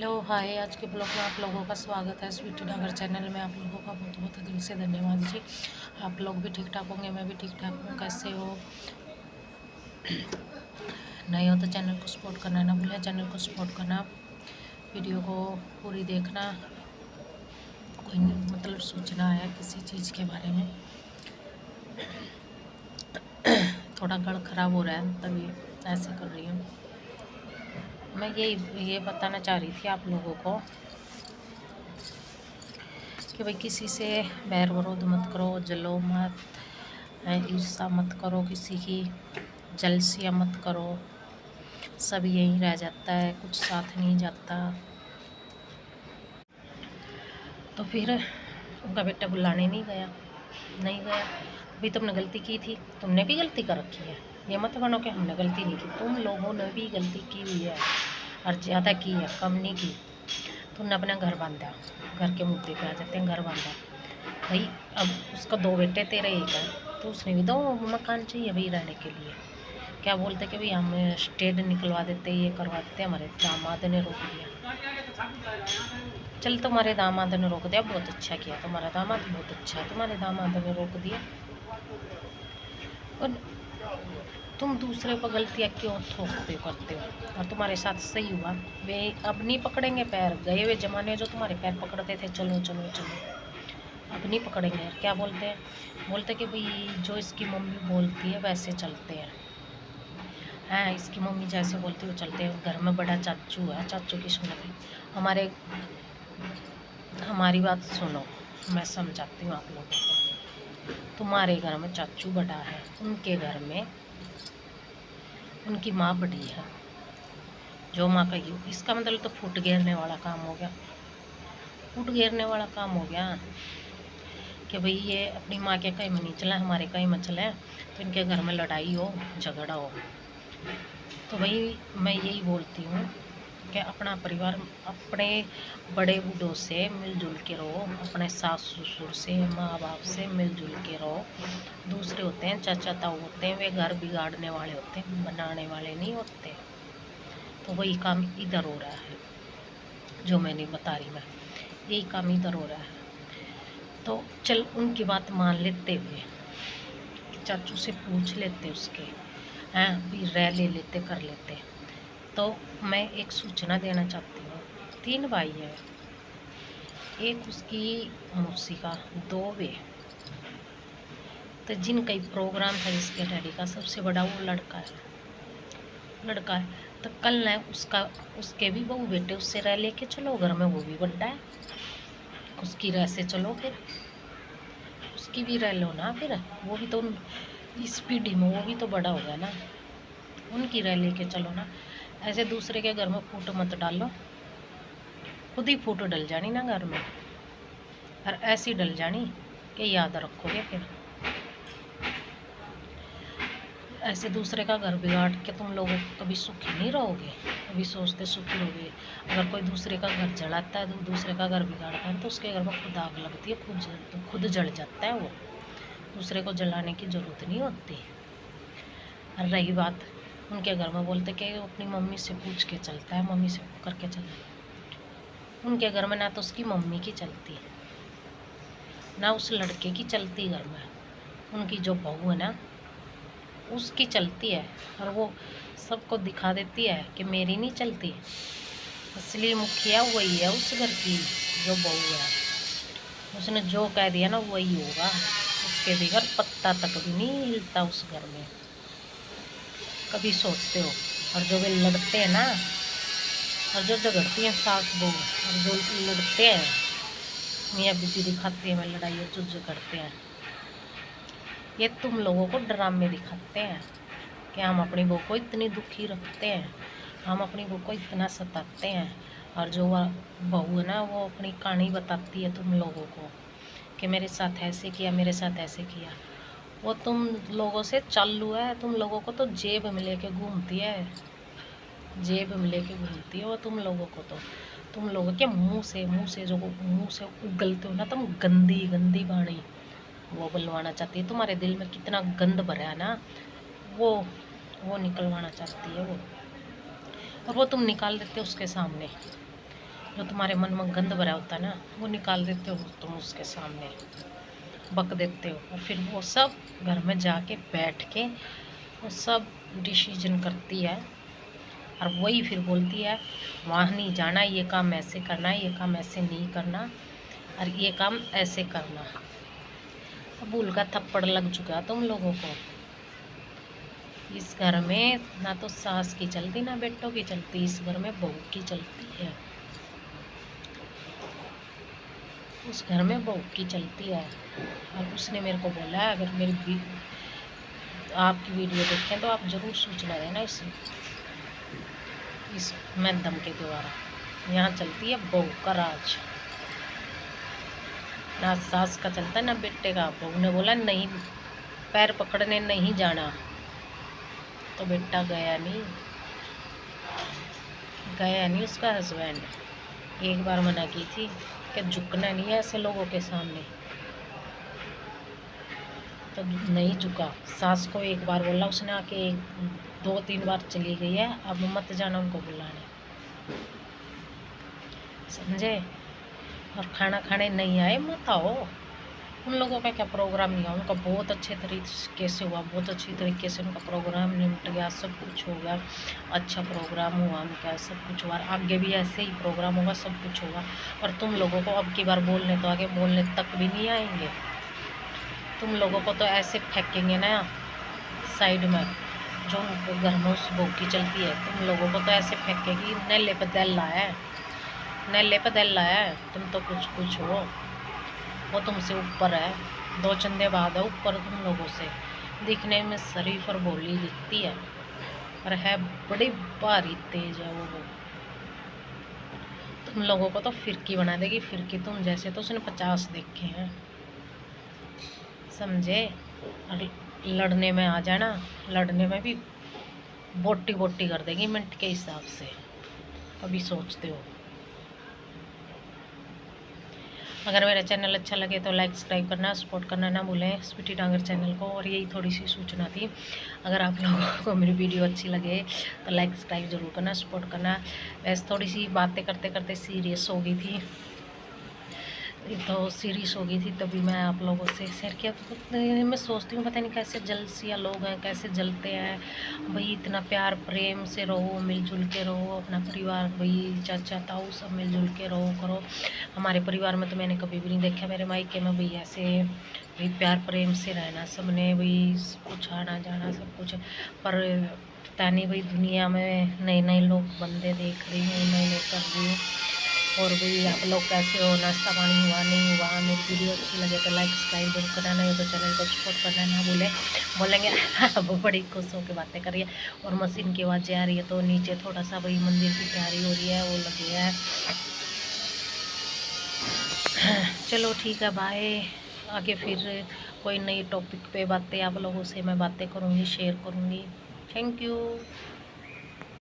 Hello hi, आज के blog में आप लोगों का स्वागत है। स्वीटी डागर चैनल में आप लोगों का बहुत बहुत दिल से धन्यवाद जी। आप लोग भी ठीक ठाक होंगे, मैं भी ठीक ठाक हूँ। कैसे हो? नए हो तो चैनल को सपोर्ट करना ना भूलें। चैनल को सपोर्ट करना, वीडियो को पूरी देखना। कोई मतलब सूचना है किसी चीज़ के बारे में, थोड़ा गला ख़राब हो रहा है तभी ऐसे कर रही हूँ। मैं ये बताना चाह रही थी आप लोगों को कि भाई किसी से बैर विरोध मत करो, जलो मत, ईर्ष्या मत करो, किसी की जलसिया मत करो। सब यहीं रह जाता है, कुछ साथ नहीं जाता। तो फिर उनका बेटा बुलाने नहीं गया। अभी तुमने गलती की थी, तुमने भी गलती कर रखी है। ये मत बनो कि हमने गलती नहीं की, तुम लोगों ने भी गलती की हुई है और ज़्यादा की है, कम नहीं की। तुमने अपना घर बांधा, घर के मुद्दे पे आ जाते हैं। घर बांधा भाई, अब उसका दो बेटे तेरे एक है, तो उसने भी दो मकान चाहिए भाई रहने के लिए। क्या बोलते कि भाई हम स्टेड निकलवा देते, ये करवा देते, हमारे दामाद ने रोक दिया। चल, तुम्हारे दामाद ने रोक दिया, बहुत अच्छा किया, तुम्हारा दामाद बहुत अच्छा है, तुम्हारे दामाद ने रोक दिया। और तुम दूसरे पर गलतियाँ क्यों थोपते करते हो? और तुम्हारे साथ सही हुआ, वे अब नहीं पकड़ेंगे पैर। गए हुए ज़माने जो तुम्हारे पैर पकड़ते थे, चलो चलो चलो, अब नहीं पकड़ेंगे यार। क्या बोलते हैं? बोलते कि भाई जो इसकी मम्मी बोलती है वैसे चलते हैं। हाँ, इसकी मम्मी जैसे बोलती है वो चलते हैं। घर में बड़ा चाचू है, चाचू की सुनते हैं। हमारी बात सुनो, मैं समझाती हूँ आप लोगों को। तुम्हारे घर में चाचू बड़ा है, उनके घर में उनकी माँ बड़ी है। जो माँ कही, इसका मतलब तो फुट घेरने वाला काम हो गया। फुट घेरने वाला काम हो गया कि भाई ये अपनी माँ के कहीं में नहीं चला, हमारे कहीं में चले, तो इनके घर में लड़ाई हो, झगड़ा हो। तो भाई मैं यही बोलती हूँ कि अपना परिवार, अपने बड़े बूढ़ों से मिलजुल के रहो, अपने सास ससुर से, माँ बाप से मिलजुल के रहो। दूसरे होते हैं, चाचा ताऊ होते हैं, वे घर बिगाड़ने वाले होते हैं, बनाने वाले नहीं होते। तो वही काम इधर हो रहा है जो मैं नहीं बता रही, मैं यही काम इधर हो रहा है। तो चल, उनकी बात मान लेते हुए चाचू से पूछ लेते उसके, हैं भी रह लेते, कर लेते। तो मैं एक सूचना देना चाहती हूँ। 3 भाई है, एक उसकी मौसी का, 2 वे। तो जिनका प्रोग्राम था जिसके डैडी का, सबसे बड़ा वो लड़का है। तो कल न उसके भी बहू बेटे उससे रह लेके चलो घर में, वो भी बड़ा है, उसकी रह से चलो, फिर उसकी भी रह लो ना। फिर वो भी तो इस पीढ़ी में वो भी तो बड़ा हो गया ना, उनकी रह लेके चलो ना। ऐसे दूसरे के घर में फूट मत डालो, खुद ही फूट डल जानी ना घर में, और ऐसी डल जानी कि याद रखोगे। फिर ऐसे दूसरे का घर बिगाड़ के तुम लोग कभी सुखी नहीं रहोगे, कभी सोचते सुखी रहोगे। अगर कोई दूसरे का घर जलाता है, तो दूसरे का घर बिगाड़ता है, तो उसके घर में खुद आग लगती है, खुद जल जाता है वो। दूसरे को जलाने की ज़रूरत नहीं होती। और रही बात उनके घर में, बोलते कि वो अपनी मम्मी से पूछ के चलता है, मम्मी से करके चलता। उनके घर में ना तो उसकी मम्मी की चलती, ना उस लड़के की चलती घर में। उनकी जो बहू है ना, उसकी चलती है, और वो सबको दिखा देती है कि मेरी नहीं चलती। असली मुखिया वही है उस घर की, जो बहू है। उसने जो कह दिया ना वही होगा, उसके बगैर पत्ता तक भी नहीं हिलता उस घर में। कभी सोचते हो? और जो वे लड़ते हैं ना, और जो झगड़ती हैं सास बहू, और जो लड़ते हैं, मियाँ बीवी दिखाते हैं लड़ाई, और जो झगड़ते हैं, ये तुम लोगों को ड्रामे दिखाते हैं कि हम अपनी बहू को इतनी दुखी रखते हैं, हम अपनी बहू को इतना सताते हैं। और जो वह बहू है ना, वो अपनी कहानी बताती है तुम लोगों को कि मेरे साथ ऐसे किया, मेरे साथ ऐसे किया। वो तुम लोगों से चालू है, तुम लोगों को तो जेब में लेके घूमती है, जेब में लेके घूमती है वो तुम लोगों को। तो तुम लोगों के मुंह से जो मुंह से उगलते हो ना तुम, गंदी गंदी वाणी, वो बुलवाना चाहती है। तुम्हारे दिल में कितना गंद भरा है ना, वो निकलवाना चाहती है वो, और वो तुम निकाल देते हो उसके सामने। जो तुम्हारे मन में गंद भरा होता है ना, वो निकाल देते हो तुम उसके सामने, बक देते हो, और फिर वो सब घर में जाके बैठ के वो सब डिसीजन करती है, और वही फिर बोलती है वहाँ नहीं जाना, ये काम ऐसे करना है, ये काम ऐसे नहीं करना, और ये काम ऐसे करना। भूल का थप्पड़ लग चुका तुम लोगों को। इस घर में ना तो सास की चलती ना बेटों की चलती, इस घर में बहू की चलती है। उस घर में बहू की चलती है। और उसने मेरे को बोला है अगर मेरी आपकी वीडियो देखें तो आप ज़रूर सूचना देना इस मैडम के द्वारा। यहाँ चलती है बहू का राज, ना सास का चलता है ना बेटे का। बहू ने बोला नहीं, पैर पकड़ने नहीं जाना, तो बेटा गया नहीं उसका हस्बैंड। एक बार मना की थी कि झुकना नहीं है ऐसे लोगों के सामने, तो नहीं झुका। सास को एक बार बोला उसने, आके 2-3 बार चली गई है, अब मत जाना उनको बुलाने, समझे। और खाना खाने नहीं आए मत आओ। उन लोगों का क्या प्रोग्राम नहीं हुआ, उनका बहुत अच्छे तरीके से हुआ, बहुत अच्छी तरीके से उनका प्रोग्राम निपट गया, सब कुछ हो गया, अच्छा प्रोग्राम हुआ उनका, सब कुछ हुआ। आगे भी ऐसे ही प्रोग्राम होगा, सब कुछ होगा। और तुम लोगों को अब की बार बोलने तो आगे बोलने तक भी नहीं आएंगे। तुम लोगों को तो ऐसे फेंकेंगे ना साइड में, जो घर में उस बहू की चलती है, तुम लोगों को तो ऐसे फेंकेगी नले पे दल लाया है, नले पे दल लाया है। तुम तो कुछ हो, वो तुमसे ऊपर है, 2 चंदे बाद है ऊपर तुम लोगों से। दिखने में शरीफ और भोली दिखती है, पर है बड़ी भारी तेज है वो। तुम लोगों को तो फिरकी बना देगी, फिरकी तुम जैसे तो उसने 50 देखे हैं, समझे। और लड़ने में आ जाना, लड़ने में भी बोटी बोटी कर देगी मिनट के हिसाब से, कभी सोचते हो। अगर मेरा चैनल अच्छा लगे तो लाइक सब्सक्राइब करना, सपोर्ट करना ना भूलें स्वीटी डांगर चैनल को। और यही थोड़ी सी सूचना थी, अगर आप लोगों को मेरी वीडियो अच्छी लगे तो लाइक सब्सक्राइब ज़रूर करना, सपोर्ट करना। वैसे थोड़ी सी बातें करते करते सीरियस हो गई थी, तो सीरीज हो गई थी, तभी मैं आप लोगों से शेयर किया। तो मैं सोचती हूँ पता नहीं कैसे जलसिया लोग हैं, कैसे जलते हैं भाई। इतना प्यार प्रेम से रहो, मिलजुल के रहो, अपना परिवार भाई चाचा ताऊ सब मिलजुल के रहो करो। हमारे परिवार में तो मैंने कभी भी नहीं देखा, मेरे मायके में भाई ऐसे भाई प्यार प्रेम से रहना सबने, भाई कुछ आना जाना सब कुछ। पर पता नहीं भाई दुनिया में नए नए लोग बंदे देख रही हूँ, नए नए कर रही हूँ। और भी आप लोग कैसे हो, नाश्ता पानी हुआ नहीं हुआ। मेरी वीडियो अच्छी लगे तो लाइक सब्सक्राइब जरूर करना, नहीं तो चैनल को सपोर्ट करना ना भूले। बोलेंगे वो बड़ी खुश होकर बातें कर रही है, और मशीन की आवाज़ें आ रही है, तो नीचे थोड़ा सा भाई मंदिर की तैयारी हो रही है, वो लगी है। चलो ठीक है, बाय। आगे फिर कोई नई टॉपिक पे बातें आप लोगों से मैं बातें करूँगी, शेयर करूँगी। Thank you.